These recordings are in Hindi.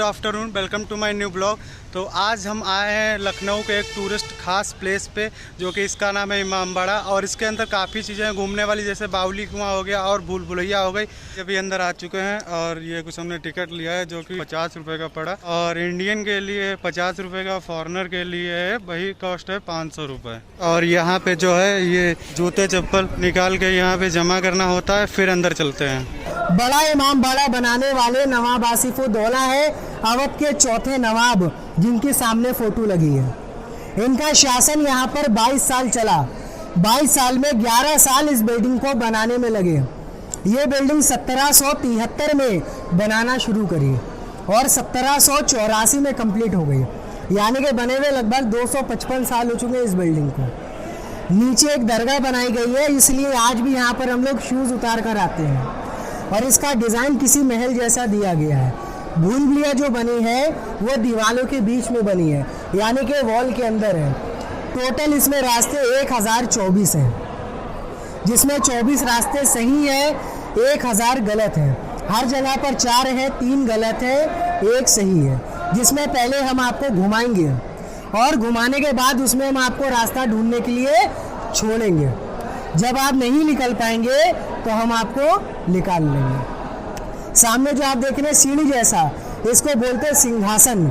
Afternoon, welcome to my new blog. तो आज हम आए हैं लखनऊ के एक टूरिस्ट खास प्लेस पे, जो कि इसका नाम है इमामबाड़ा। और इसके अंदर काफ़ी चीज़ें घूमने वाली, जैसे बावली कुआं हो गया और भूल भुलैया हो गई। अभी अंदर आ चुके हैं और ये कुछ हमने टिकट लिया है जो कि 50 रुपये का पड़ा, और इंडियन के लिए 50 रुपये का, फॉरेनर के लिए है वही कॉस्ट है 500 रुपये। और यहाँ पे जो है ये जूते चप्पल निकाल के यहाँ पे जमा करना होता है, फिर अंदर चलते हैं। बड़ा इमामबाड़ा बनाने वाले नवाब आसिफउद्दौला है, अवध के चौथे नवाब, जिनके सामने फोटो लगी है। इनका शासन यहाँ पर 22 साल चला। 22 साल में 11 साल इस बिल्डिंग को बनाने में लगे। ये बिल्डिंग 1773 में बनाना शुरू करी और 1784 में कंप्लीट हो गई, यानी कि बने हुए लगभग 255 साल हो चुके हैं इस बिल्डिंग को। नीचे एक दरगाह बनाई गई है, इसलिए आज भी यहाँ पर हम लोग शूज़ उतार कर आते हैं। और इसका डिज़ाइन किसी महल जैसा दिया गया है। भूल भुलैया जो बनी है वो दीवारों के बीच में बनी है, यानी कि वॉल के अंदर है। टोटल इसमें रास्ते 1024 हैं, जिसमें 24 रास्ते सही है, 1000 गलत हैं। हर जगह पर 4 है, 3 गलत है, 1 सही है। जिसमें पहले हम आपको घुमाएंगे और घुमाने के बाद उसमें हम आपको रास्ता ढूंढने के लिए छोड़ेंगे। जब आप नहीं निकल पाएंगे तो हम आपको निकाल लेंगे। सामने जो आप देख रहे हैं सीढ़ी जैसा, इसको बोलते हैं सिंहासन।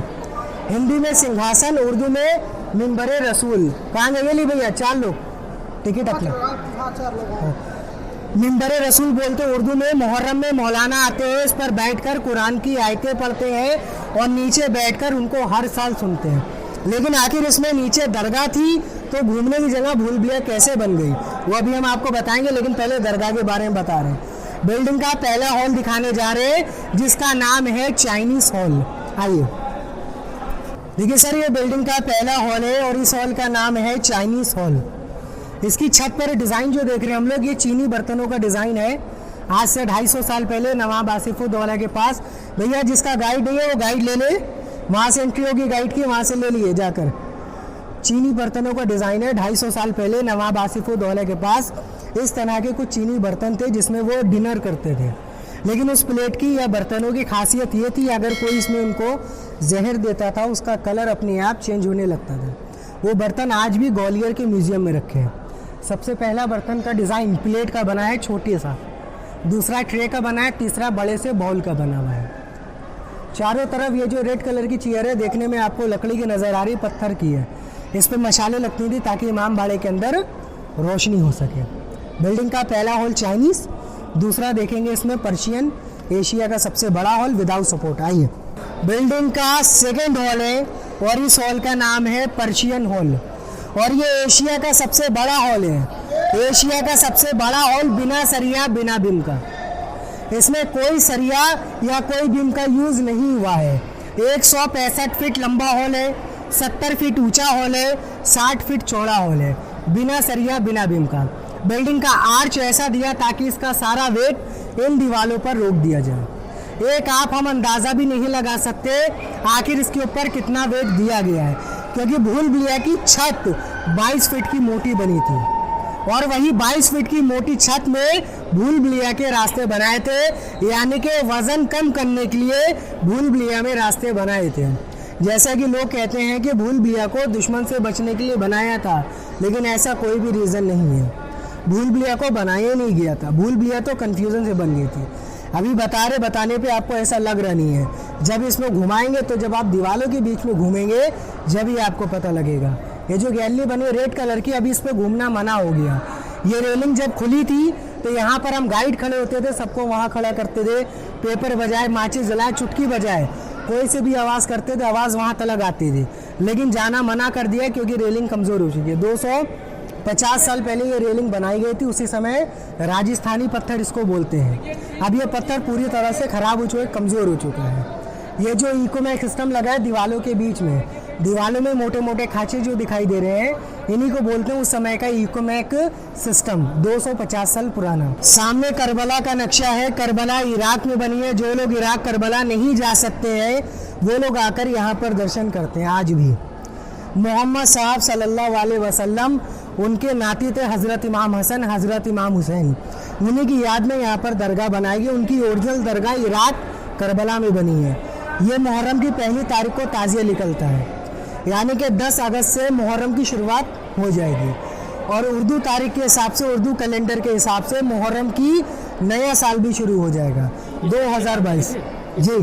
हिंदी में सिंहासन, उर्दू में मिंबरे रसूल। कहाँ गए ली भैया? 4 लोग टिकट अपना। मिंबरे रसूल बोलते हैं उर्दू में। मुहर्रम में मौलाना आते हैं, इस पर बैठकर कुरान की आयतें पढ़ते हैं और नीचे बैठकर उनको हर साल सुनते हैं। लेकिन आखिर इसमें नीचे दरगाह थी, तो घूमने की जगह भूल भुलैया कैसे बन गई वो अभी हम आपको बताएंगे, लेकिन पहले दरगाह के बारे में बता रहे हैं। बिल्डिंग का पहला हॉल दिखाने जा रहे हैं, जिसका नाम है चाइनीज हॉल। आइए देखिए सर, ये बिल्डिंग का पहला हॉल है और इस हॉल का नाम है चाइनीज हॉल। इसकी छत पर डिज़ाइन जो देख रहे हैं हम लोग, ये चीनी बर्तनों का डिज़ाइन है। आज से 250 साल पहले नवाब आसिफउद्दौला के पास, भैया जिसका गाइड नहीं है वो गाइड ले ले, वहाँ से एंट्री होगी गाइड की, वहाँ से ले लिए जाकर। चीनी बर्तनों का डिज़ाइन है। 250 साल पहले नवाब आसिफउद्दौला के पास इस तरह के कुछ चीनी बर्तन थे, जिसमें वो डिनर करते थे। लेकिन उस प्लेट की या बर्तनों की खासियत ये थी, अगर कोई इसमें उनको जहर देता था, उसका कलर अपने आप चेंज होने लगता था। वो बर्तन आज भी ग्वालियर के म्यूज़ियम में रखे हैं। सबसे पहला बर्तन का डिज़ाइन प्लेट का बना है, छोटे सा। दूसरा ट्रे का बना है, तीसरा बड़े से बाउल का बना हुआ है। चारों तरफ ये जो रेड कलर की चेयर है, देखने में आपको लकड़ी की नज़र आ रही, पत्थर की है। इस पर मशालें लगती थी ताकि इमामबाड़े के अंदर रोशनी हो सके। बिल्डिंग का पहला हॉल चाइनीज़, दूसरा देखेंगे इसमें पर्शियन, एशिया का सबसे बड़ा हॉल विदाउट सपोर्ट। आइए, बिल्डिंग का सेकेंड हॉल है और इस हॉल का नाम है पर्शियन हॉल, और ये एशिया का सबसे बड़ा हॉल है। एशिया का सबसे बड़ा हॉल बिना सरिया बिना बीम का। इसमें कोई सरिया या कोई बीम का यूज़ नहीं हुआ है। 165 फीट लंबा हॉल है, 70 फीट ऊंचा हॉल है, 60 फीट चौड़ा हॉल है, बिना सरिया बिना बीम का। बिल्डिंग का आर्च ऐसा दिया ताकि इसका सारा वेट इन दीवारों पर रोक दिया जाए। एक आप हम अंदाज़ा भी नहीं लगा सकते आखिर इसके ऊपर कितना वेट दिया गया है, क्योंकि भूल भुलैया की छत 22 फीट की मोटी बनी थी, और वही 22 फीट की मोटी छत में भूल भुलैया के रास्ते बनाए थे, यानी कि वज़न कम करने के लिए भूल भुलैया में रास्ते बनाए थे। जैसा कि लोग कहते हैं कि भूल भुलैया को दुश्मन से बचने के लिए बनाया था, लेकिन ऐसा कोई भी रीज़न नहीं है। भूल भुलैया को बनाया नहीं गया था, भूल भुलैया तो कन्फ्यूज़न से बन गई थी। अभी बताने पे आपको ऐसा लग रहा नहीं है। जब इसमें घुमाएंगे, तो जब आप दीवारों के बीच में घूमेंगे, जब ही आपको पता लगेगा। ये जो गैलरी बनी रेड कलर की, अभी इस पर घूमना मना हो गया। ये रेलिंग जब खुली थी तो यहाँ पर हम गाइड खड़े होते थे, सबको वहाँ खड़ा करते थे, पेपर बजाए, माचिस जलाए, चुटकी बजाए, कोई से भी आवाज़ करते थे, आवाज़ वहाँ तक आती थी। लेकिन जाना मना कर दिया क्योंकि रेलिंग कमज़ोर हो चुकी है। 250 साल पहले ये रेलिंग बनाई गई थी, उसी समय राजस्थानी पत्थर इसको बोलते हैं। अब ये पत्थर पूरी तरह से ख़राब हो चुके, कमज़ोर हो चुका है। ये जो इकोमैक सिस्टम लगा है दीवारों के बीच में, दीवारों में मोटे मोटे खांचे जो दिखाई दे रहे हैं, इन्हीं को बोलते हैं उस समय का इकोमैक सिस्टम, 250 साल पुराना। सामने करबला का नक्शा है। करबला इराक में बनी है। जो लोग इराक करबला नहीं जा सकते हैं, वो लोग आकर यहाँ पर दर्शन करते हैं आज भी। मोहम्मद साहब सल्लल्लाहु अलैहि वसल्लम, उनके नाती थे हज़रत इमाम हसन, हज़रत इमाम हुसैन। उन्हीं की याद में यहाँ पर दरगाह बनाई गई। उनकी ओरिजिनल दरगाह इराक करबला में बनी है। ये मुहर्रम की पहली तारीख को ताज़िया निकलता है, यानी कि 10 अगस्त से मुहर्रम की शुरुआत हो जाएगी। और उर्दू तारीख के हिसाब से, उर्दू कैलेंडर के हिसाब से मुहर्रम की नया साल भी शुरू हो जाएगा 2022। जी,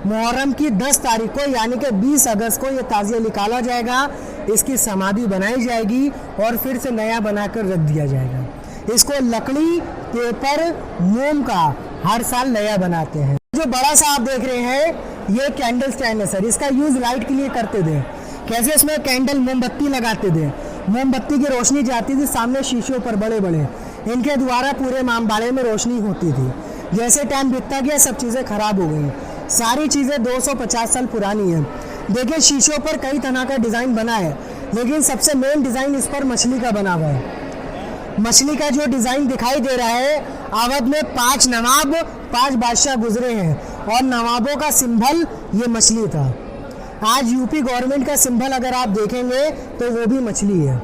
मुहर्रम की 10 तारीख को यानी कि 20 अगस्त को ये ताज़िया निकाला जाएगा, इसकी समाधि बनाई जाएगी और फिर से नया बनाकर रख दिया जाएगा। इसको लकड़ी, पेपर, मोम का हर साल नया बनाते हैं। जो बड़ा सा आप देख रहे हैं ये कैंडल स्टैंड है सर, इसका यूज़ लाइट के लिए करते थे। कैसे? इसमें कैंडल मोमबत्ती लगाते थे, मोमबत्ती की रोशनी जाती थी सामने शीशों पर बड़े बड़े, इनके द्वारा पूरे इमामबाड़े में रोशनी होती थी। जैसे टाइम बीतता गया सब चीज़ें खराब हो गई, सारी चीज़ें 250 साल पुरानी है। देखिए शीशों पर कई तरह का डिज़ाइन बना है, लेकिन सबसे मेन डिज़ाइन इस पर मछली का बना हुआ है। मछली का जो डिज़ाइन दिखाई दे रहा है, अवध में 5 नवाब 5 बादशाह गुजरे हैं और नवाबों का सिंबल ये मछली था। आज यूपी गवर्नमेंट का सिंबल अगर आप देखेंगे तो वो भी मछली है।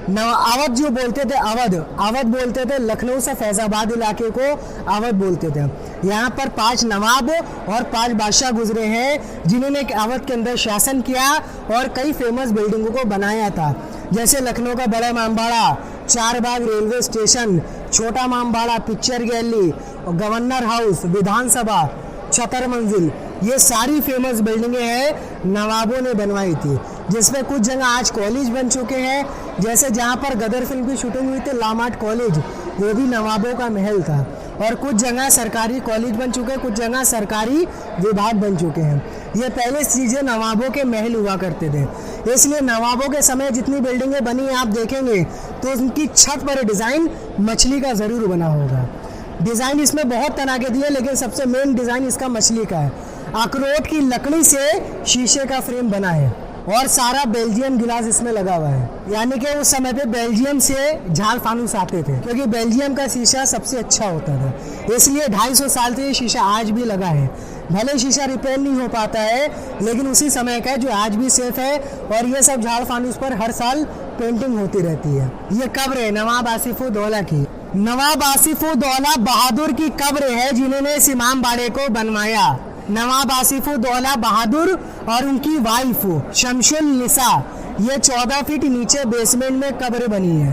अवध जो बोलते थे, अवध बोलते थे, लखनऊ से फैजाबाद इलाके को अवध बोलते थे। यहाँ पर 5 नवाब और 5 बादशाह गुजरे हैं जिन्होंने अवध के अंदर शासन किया और कई फेमस बिल्डिंगों को बनाया था, जैसे लखनऊ का बड़ा इमामबाड़ा, 4 बाग railway station, Chhota Imambara, picture gallery, governor house, Vidhansabha, Chhatar Manzil, ये सारी फेमस बिल्डिंगें हैं नवाबों ने बनवाई थी, जिसमें कुछ जगह आज कॉलेज बन चुके हैं। जैसे जहाँ पर गदर फिल्म की शूटिंग हुई थी लामार्ट कॉलेज, वो भी नवाबों का महल था। और कुछ जगह सरकारी कॉलेज बन चुके हैं, कुछ जगह सरकारी विभाग बन चुके हैं। ये पहले चीज़ें नवाबों के महल हुआ करते थे, इसलिए नवाबों के समय जितनी बिल्डिंगें बनी आप देखेंगे तो उनकी छत पर डिज़ाइन मछली का ज़रूर बना होगा। डिज़ाइन इसमें बहुत तरह के दिए, लेकिन सबसे मेन डिज़ाइन इसका मछली का है। अखरोट की लकड़ी से शीशे का फ्रेम बना है और सारा बेल्जियम गिलास इसमें लगा हुआ है, यानी कि उस समय पे बेल्जियम से झाल फानूस आते थे, क्योंकि बेल्जियम का शीशा सबसे अच्छा होता था। इसलिए 250 साल से ये शीशा आज भी लगा है। भले शीशा रिपेयर नहीं हो पाता है, लेकिन उसी समय का है जो आज भी सेफ है। और ये सब झाड़ फानूस पर हर साल पेंटिंग होती रहती है। ये कब्र है नवाब आसिफउद्दौला की। नवाब आसिफउद्दौला बहादुर की कब्र है जिन्होंने इस इमामबाड़े को बनवाया। नवाब आसिफउद्दौला बहादुर और उनकी वाइफ शमशुल निसा, ये 14 फीट नीचे बेसमेंट में कब्र बनी है।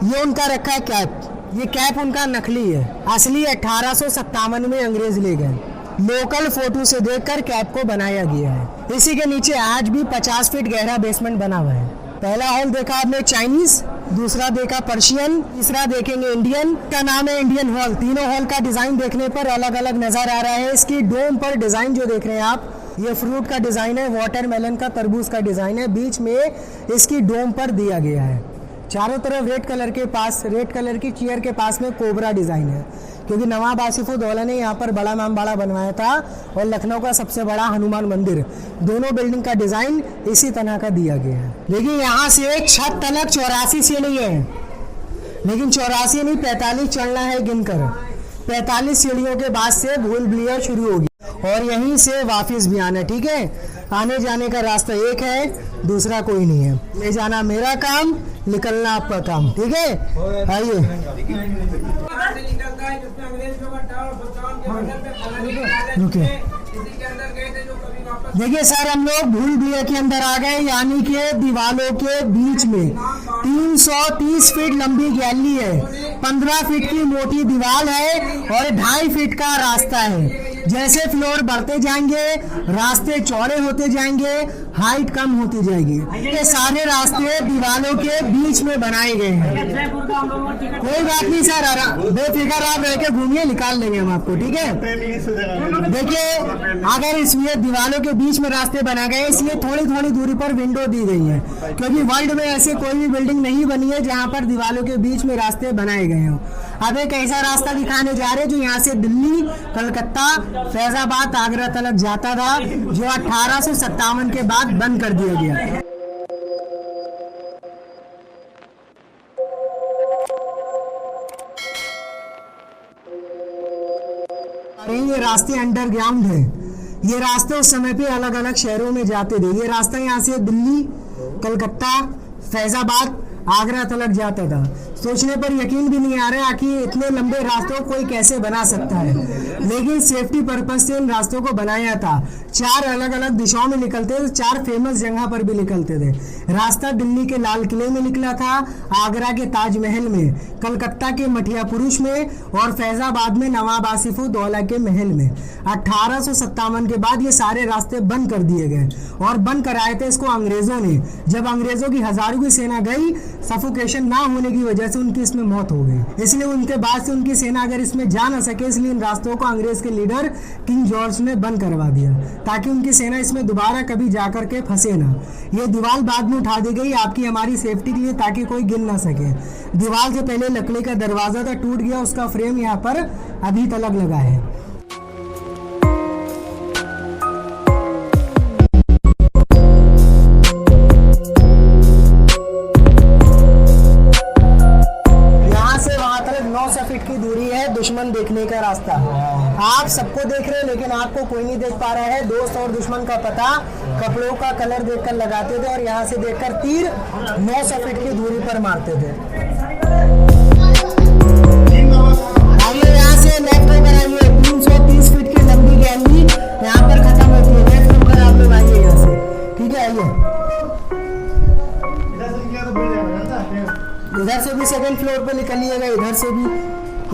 ये उनका रखा है कैप, ये कैप उनका नकली है, असली 1857 में अंग्रेज ले गए। लोकल फोटो से देखकर कैप को बनाया गया है। इसी के नीचे आज भी 50 फीट गहरा बेसमेंट बना हुआ है। पहला हॉल देखा आपने चाइनीज, दूसरा देखा पर्शियन, तीसरा देखेंगे इंडियन, का नाम है इंडियन हॉल। तीनों हॉल का डिजाइन देखने पर अलग अलग नजर आ रहा है। इसकी डोम पर डिजाइन जो देख रहे हैं आप, ये फ्रूट का डिजाइन है, वाटरमेलन का, तरबूज का डिजाइन है। बीच में इसकी डोम पर दिया गया है। चारों तरफ रेड कलर की चेयर के पास में कोबरा डिजाइन है, क्योंकि नवाब आसिफउद्दौला ने यहाँ पर बड़ा इमामबाड़ा बनवाया था और लखनऊ का सबसे बड़ा हनुमान मंदिर, दोनों बिल्डिंग का डिजाइन इसी तरह का दिया गया है। लेकिन यहाँ से छत तलक 84 सीढ़ी है, लेकिन 84 नहीं 45 चढ़ना है गिनकर। 45 सीढ़ियों के बाद से भूल भुलैया शुरू होगी और यहीं से वापस भी आना। ठीक है, आने जाने का रास्ता एक है, दूसरा कोई नहीं है। ले जाना मेरा काम, निकलना आपका काम। ठीक है, आइए। देखिए सर, हम लोग भूल भुलैया के अंदर आ गए, यानी कि दीवालों के बीच में 330 फीट लंबी गैलरी है, 15 फीट की मोटी दीवार है और 2.5 फीट का रास्ता है। जैसे फ्लोर बढ़ते जाएंगे रास्ते चौड़े होते जाएंगे, हाइट कम होती जाएगी। ये सारे रास्ते दीवालों के बीच में बनाए गए हैं। कोई बात नहीं सर, बेफिक्र आप रह के घूमिए, निकाल देंगे हम आपको। ठीक है, देखिए अगर इसमें दीवालों के बीच में रास्ते बनाए गए, इसलिए थोड़ी थोड़ी दूरी पर विंडो दी गई है, क्योंकि वर्ल्ड में ऐसे कोई भी बिल्डिंग नहीं बनी है जहाँ पर दीवालों के बीच में रास्ते बनाए गए हों। अब एक ऐसा रास्ता दिखाने जा रहे हैं जो यहाँ से दिल्ली, कलकत्ता, फैजाबाद, आगरा तक जाता था, जो 1857 के बाद बंद कर दिया गया। ये रास्ते अंडरग्राउंड है। ये रास्ते उस समय पे अलग अलग शहरों में जाते थे। ये रास्ता यहाँ से दिल्ली, कलकत्ता, फैजाबाद, आगरा तक जाता था। सोचने पर यकीन भी नहीं आ रहा है कि इतने लंबे रास्तों को कोई कैसे बना सकता है, लेकिन सेफ्टी पर्पज से इन रास्तों को बनाया था। 4 अलग अलग दिशाओं में निकलते थे, 4 फेमस जगह पर भी निकलते थे। रास्ता दिल्ली के लाल किले में निकला था, आगरा के ताजमहल में, कलकत्ता के मठिया पुरुष में और फैजाबाद में नवाब आसिफउद्दौला के महल में। 1857 के बाद ये सारे रास्ते बंद कर दिए गए और बंद कराए थे इसको अंग्रेजों ने। जब अंग्रेजों की हजारों की सेना गई, सफोकेशन ना होने की वजह से उनकी इसमें मौत हो गई। इसलिए उनके बाद से उनकी सेना अगर इसमें जा ना सके, इसलिए इन रास्तों को अंग्रेज के लीडर किंग जॉर्ज ने बंद करवा दिया ताकि उनकी सेना इसमें दोबारा कभी जाकर के फंसे ना। ये दीवार बाद में उठा दी गई आपकी हमारी सेफ्टी के लिए, ताकि कोई गिर ना सके। दीवार से पहले लकड़ी का दरवाजा था, टूट गया, उसका फ्रेम यहाँ पर अभी तक लगा है। फीट की दूरी है, दुश्मन देखने का रास्ता। आप सबको देख रहे हैं लेकिन आपको कोई नहीं देख पा रहा है। दोस्त और दुश्मन का पता कपड़ों का कलर देखकर लगाते थे और यहाँ से देखकर तीर 900 फीट की दूरी पर मारते थे। आइए यहाँ से लेफ्ट होकर आइए, 330 फीट की लंबी गैलरी यहाँ पर खत्म होती है। लेफ्ट होकर आप लोग आइए यहाँ से, ठीक है। आइए इधर से भी सेकंड फ्लोर पे निकलिएगा, इधर से भी,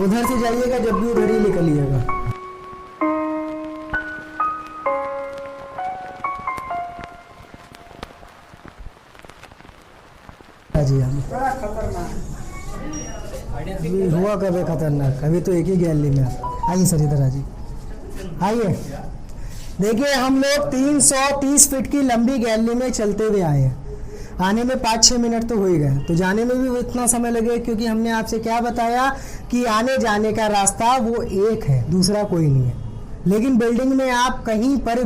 उधर से जाइएगा, जब भी उधर ही निकलिएगा। जी हुआ कभी खतरनाक, अभी तो एक ही गैलरी में। आइए सर इधर आइए। देखिए हम लोग 330 फीट की लंबी गैलरी में चलते हुए आए हैं। आने में 5-6 मिनट तो हो ही गए, तो जाने में भी इतना समय लगे क्योंकि हमने आपसे क्या बताया कि आने जाने का रास्ता वो एक है, दूसरा कोई नहीं है। लेकिन बिल्डिंग में आप कहीं पर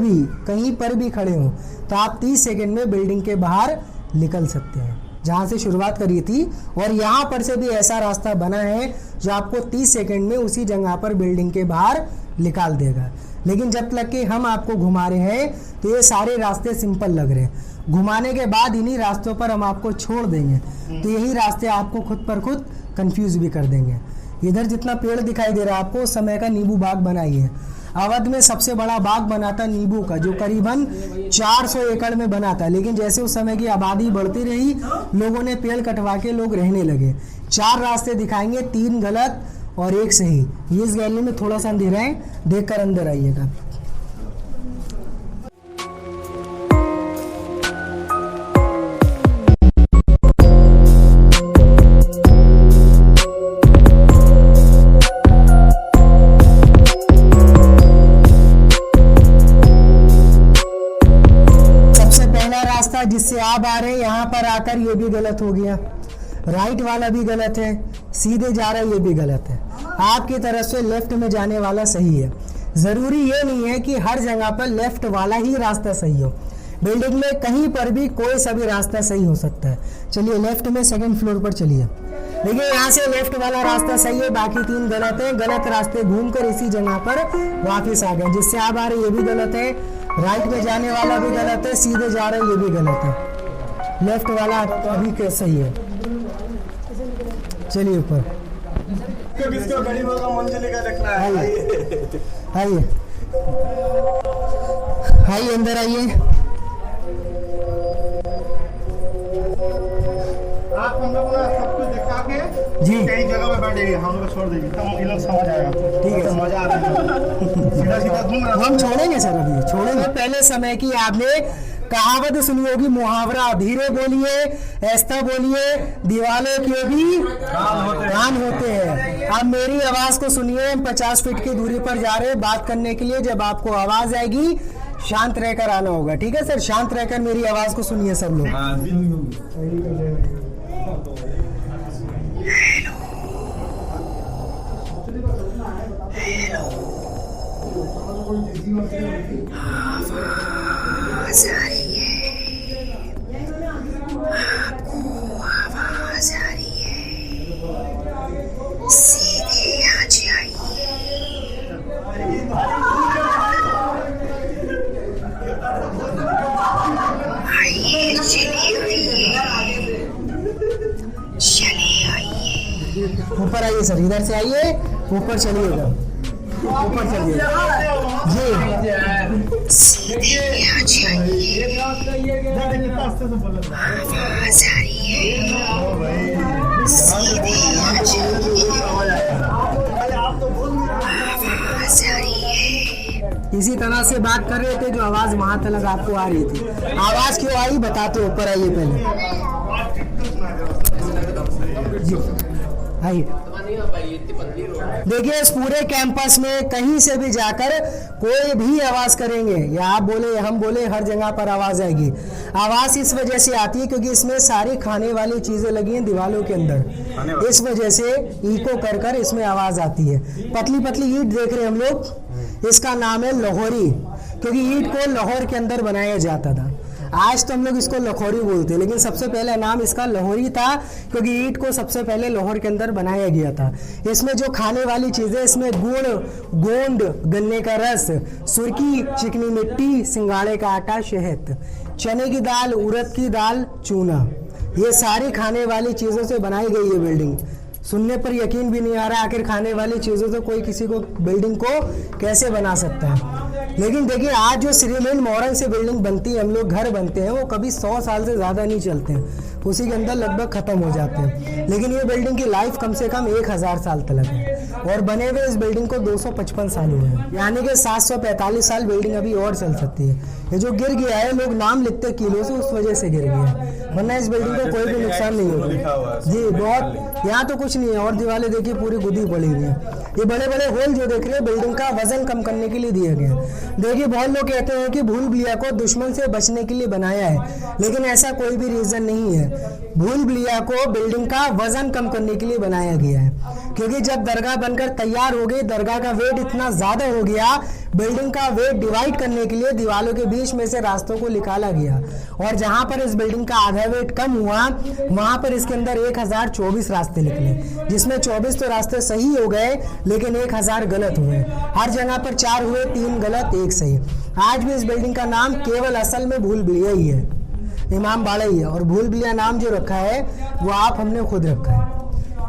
भी खड़े हो तो आप 30 सेकंड में बिल्डिंग के बाहर निकल सकते हैं, जहाँ से शुरुआत करी थी। और यहाँ पर से भी ऐसा रास्ता बना है जो आपको 30 सेकंड में उसी जगह पर बिल्डिंग के बाहर निकाल देगा। लेकिन जब तक कि हम आपको घुमा रहे हैं तो ये सारे रास्ते सिंपल लग रहे हैं। घुमाने के बाद इन्हीं रास्तों पर हम आपको छोड़ देंगे, तो यही रास्ते आपको खुद पर खुद कंफ्यूज भी कर देंगे। इधर जितना पेड़ दिखाई दे रहा है आपको, उस समय का नींबू बाग बनाई है। अवध में सबसे बड़ा बाग बना था नींबू का, जो करीबन 400 एकड़ में बना था। लेकिन जैसे उस समय की आबादी बढ़ती रही, लोगों ने पेड़ कटवा के लोग रहने लगे। 4 रास्ते दिखाएंगे, 3 गलत और 1 सही। ये इस गैलरी में थोड़ा सा अंधेरा है, देखकर अंदर आइएगा। जिससे आप आ रहे हैं यहाँ पर आकर ये भी गलत हो गया, राइट वाला भी गलत है, सीधे जा रहा है ये भी गलत है। आपकी तरफ से लेफ्ट में जाने वाला सही है। ज़रूरी ये नहीं है कि हर जगह पर लेफ्ट वाला ही रास्ता सही हो। बिल्डिंग में कहीं पर भी कोई सा भी रास्ता सही हो सकता है। चलिए लेफ्ट में सेकंड फ्लोर पर चलिए। देखिए यहाँ से लेफ्ट वाला रास्ता सही है, बाकी 3 गलत है। गलत रास्ते घूमकर इसी जगह पर वापस आ गए। जिससे आप आ रहे ये भी गलत है, राइट में जाने वाला भी गलत है, सीधे जा रहे ये भी गलत है। लेफ्ट वाला अभी के सही है। चलिए ऊपर किसको गरीबों का मंजिल का देखना है। आइए आइए अंदर आइए। आप हम लोग सब कुछ दिखा के जी कई जगह पे बैठेंगे, हम लोग छोड़ देंगे, तब ये लोग समझ आएगा। ठीक है, मजा आ रहा है। सीधा सीधा घूम रहा हम छोड़ेंगे सर, अभी छोड़ेंगे। पहले समय की आपने कहावत सुनी होगी, मुहावरा, धीरे बोलिए ऐसा बोलिए, दीवालों के भी कान होते हैं। आप मेरी आवाज को सुनिए। 50 फीट की दूरी पर जा रहे हैं बात करने के लिए। जब आपको आवाज आएगी शांत रहकर आना होगा, ठीक है सर? शांत रहकर मेरी आवाज को सुनिए सब लोग। आवाज आ रही है, आपको आवाज आ रही है, सीधे आ जाइए। आइए चलिए आइए, चलिए आइए। ऊपर आइए सर, इधर से आइए, ऊपर चलिएगा, ऊपर चलिए इसी तरह से बात कर रहे थे जो आवाज वहां तक आपको आ रही थी। आवाज क्यों आई बताते, ऊपर आइए पहले, आइए। देखिए इस पूरे कैंपस में कहीं से भी जाकर कोई भी आवाज करेंगे या आप बोले हम बोले, हर जगह पर आवाज आएगी। आवाज इस वजह से आती है क्योंकि इसमें सारी खाने वाली चीजें लगी हैं दीवारों के अंदर, इस वजह से इको कर कर इसमें आवाज आती है। पतली पतली ईंट देख रहे हैं हम लोग, इसका नाम है लाहौरी, क्योंकि ईंट को लाहौर के अंदर बनाया जाता था। आज तो हम लोग इसको लखोरी बोलते हैं, लेकिन सबसे पहले नाम इसका लाहौरी था क्योंकि ईंट को सबसे पहले लाहौर के अंदर बनाया गया था। इसमें जो खाने वाली चीज़ें, इसमें गुड़, गोंद, गन्ने का रस, सुरखी, चिकनी मिट्टी, सिंगाड़े का आटा, शहद, चने की दाल, उड़द की दाल, चूना, ये सारी खाने वाली चीज़ों से बनाई गई है बिल्डिंग। सुनने पर यकीन भी नहीं आ रहा आखिर खाने वाली चीज़ों से कोई किसी को बिल्डिंग को कैसे बना सकता है। लेकिन देखिए आज जो श्रीमेन मोहरम से बिल्डिंग बनती है, हम लोग घर बनते हैं, वो कभी 100 साल से ज़्यादा नहीं चलते हैं, उसी के अंदर लगभग ख़त्म हो जाते हैं। लेकिन ये बिल्डिंग की लाइफ कम से कम 1000 साल तक है और बने हुए इस बिल्डिंग को 255 साल हुए हैं, यानी कि 745 साल बिल्डिंग अभी और चल सकती है। ये जो गिर गया है, लोग नाम लिखते किलो से, उस वजह से गिर गया, वरना इस बिल्डिंग को कोई भी नुकसान नहीं होगा जी। बहुत यहाँ तो कुछ नहीं है, और दीवारें देखिए पूरी गुदी पड़ी हुई है। ये बड़े बड़े होल जो देख रहे हैं बिल्डिंग का वजन कम करने के लिए दिए गए। देखिए बहुत लोग कहते हैं कि भूल भुलैया को दुश्मन से बचने के लिए बनाया है, लेकिन ऐसा कोई भी रीजन नहीं है। भूल भुलैया को बिल्डिंग का वजन कम करने के लिए बनाया गया है, क्योंकि जब दरगाह बनकर तैयार हो गई, दरगाह का वेट इतना ज्यादा हो गया, बिल्डिंग का वेट डिवाइड करने के लिए दीवारों के बीच में से रास्तों को निकाला गया, और जहां पर इस बिल्डिंग का आधा वेट कम हुआ, वहां पर इसके अंदर 1024 रास्ते निकले, जिसमें 24 तो रास्ते सही हो गए, लेकिन 1000 गलत हुए। हर जगह पर 4 हुए, 3 गलत, 1 सही। आज भी इस बिल्डिंग का नाम केवल असल में भूल भुलैया ही है, इमाम बाड़ा ही है, और भूल भुलैया नाम जो रखा है वो आप हमने खुद रखा है।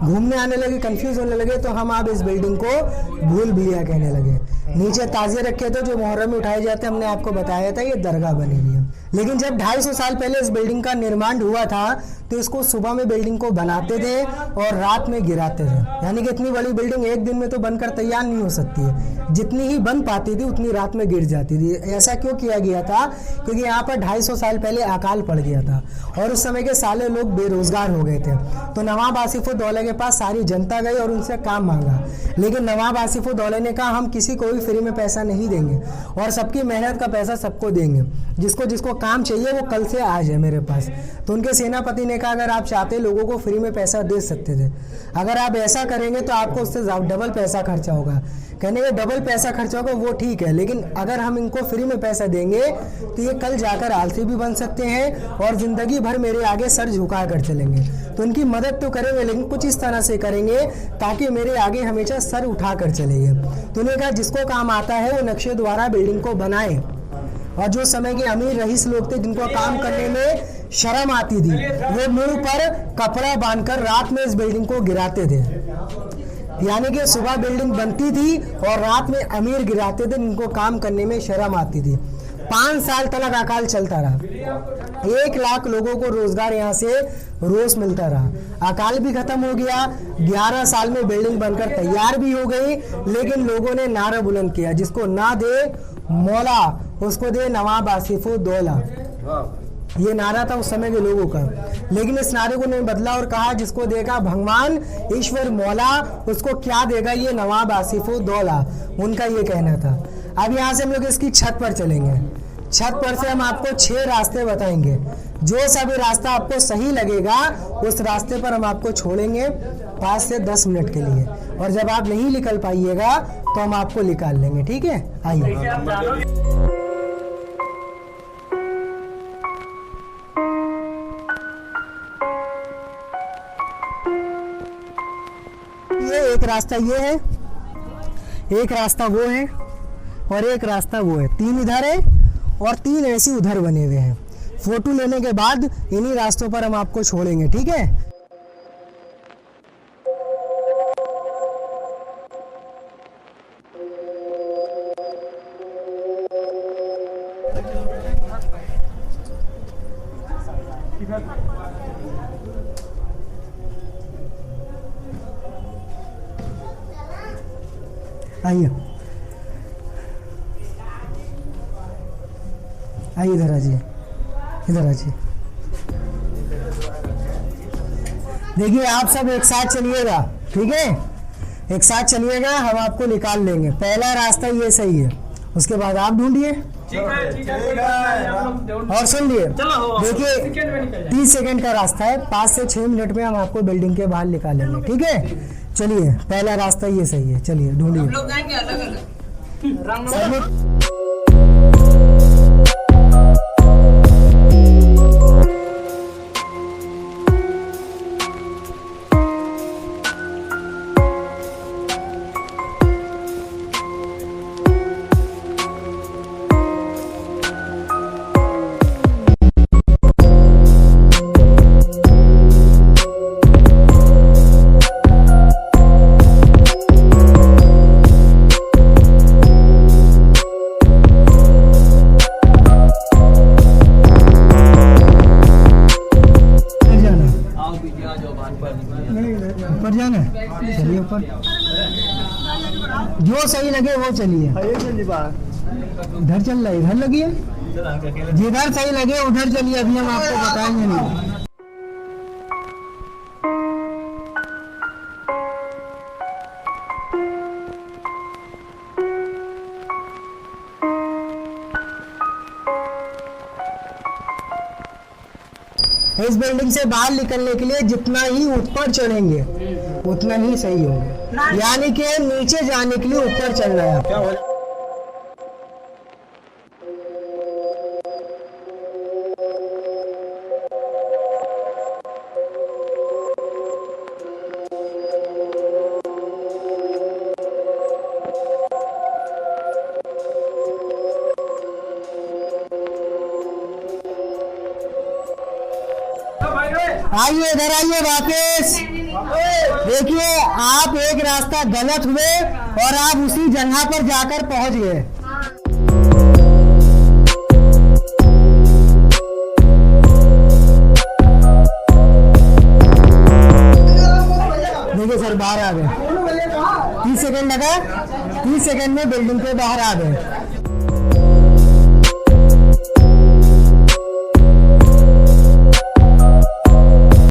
घूमने आने लगे, कंफ्यूज होने लगे, तो हम आप इस बिल्डिंग को भूल भुलैया कहने लगे। नीचे ताजिए रखे थे जो मुहर्रम में उठाए जाते, हमने आपको बताया था, ये दरगाह बनी हुई है। लेकिन जब 250 साल पहले इस बिल्डिंग का निर्माण हुआ था, तो इसको सुबह में बिल्डिंग को बनाते थे और रात में गिराते थे, यानी कि इतनी बड़ी बिल्डिंग एक दिन में तो बनकर तैयार नहीं हो सकती है, जितनी ही बन पाती थी उतनी रात में गिर जाती थी। ऐसा क्यों किया गया था? क्योंकि यहाँ पर 250 साल पहले अकाल पड़ गया था और उस समय के सारे लोग बेरोजगार हो गए थे। तो नवाब आसिफउद्दौला के पास सारी जनता गई और उनसे काम मांगा, लेकिन नवाब आसिफउद्दौला ने कहा हम किसी को भी फ्री में पैसा नहीं देंगे और सबकी मेहनत का पैसा सबको देंगे, जिसको जिसको काम चाहिए वो कल से आ जाए मेरे पास। तो उनके सेनापति ने कहा अगर आप चाहते लोगों को फ्री में पैसा दे सकते थे, अगर आप ऐसा करेंगे तो आपको उससे डबल पैसा खर्चा होगा। कहने के डबल पैसा खर्चा होगा वो ठीक है, लेकिन अगर हम इनको फ्री में पैसा देंगे तो ये कल जाकर आलसी भी बन सकते हैं और ज़िंदगी भर मेरे आगे सर झुका कर चलेंगे। तो उनकी मदद तो करेंगे, लेकिन कुछ इस तरह से करेंगे ताकि मेरे आगे हमेशा सर उठा कर चलेंगे। तो उन्होंने कहा जिसको काम आता है वो नक्शे द्वारा बिल्डिंग को बनाए। और जो समय के अमीर रईस लोग थे जिनको काम करने में शर्म आती थी, वो मुंह पर कपड़ा बांधकर रात में इस बिल्डिंग को गिराते थे, यानी कि सुबह बिल्डिंग बनती थी और रात में अमीर गिराते थे जिनको काम करने में शर्म आती थी। 5 साल तक अकाल चलता रहा, 1 लाख लोगों को रोजगार यहाँ से रोज मिलता रहा। अकाल भी खत्म हो गया, 11 साल में बिल्डिंग बनकर तैयार भी हो गई, लेकिन लोगों ने नारा बुलंद किया जिसको ना दे मौला उसको दे नवाब आसिफउद्दौला, ये नारा था उस समय के लोगों का। लेकिन इस नारे को नहीं बदला और कहा जिसको देगा भगवान ईश्वर मौला उसको क्या देगा ये नवाब आसिफउद्दौला, उनका ये कहना था। अब यहाँ से हम लोग इसकी छत पर चलेंगे। छत पर से हम आपको 6 रास्ते बताएंगे, जो सभी रास्ता आपको सही लगेगा उस रास्ते पर हम आपको छोड़ेंगे 5 से 10 मिनट के लिए, और जब आप नहीं निकल पाइएगा तो हम आपको निकाल लेंगे, ठीक है? आइए। ये एक रास्ता ये है, एक रास्ता वो है और एक रास्ता वो है, 3 इधर है और 3 ऐसे उधर बने हुए हैं। फोटो लेने के बाद इन्हीं रास्तों पर हम आपको छोड़ेंगे, ठीक है? आइए आइए, इधर आ जाइए, इधर आ जाइए। देखिए आप सब एक साथ चलिएगा, ठीक है, एक साथ चलिएगा, हम आपको निकाल लेंगे। पहला रास्ता ये सही है, उसके बाद आप ढूंढिए। और सुन लिए, देखिए 30 सेकंड का रास्ता है, 5 से 6 मिनट में हम आपको बिल्डिंग के बाहर निकालेंगे, ठीक है। चलिए पहला रास्ता ये सही है, चलिए ढूंढिए। ऊपर जाना है, चलिए ऊपर, जो सही लगे वो चलिए। इधर चल रहा है, इधर लगिए, जिधर सही लगे उधर चलिए, अभी हम आपको बताएंगे नहीं। इस बिल्डिंग से बाहर निकलने के लिए जितना ही ऊपर चढ़ेंगे उतना ही सही होगा, यानी कि नीचे जाने के लिए ऊपर चढ़ना है आपको। आइए इधर आइए वापस। देखिए आप एक रास्ता गलत हुए और आप उसी जगह पर जाकर पहुंच गए। देखिए सर बाहर आ गए, 30 सेकंड लगा, 30 सेकंड में बिल्डिंग के बाहर आ गए।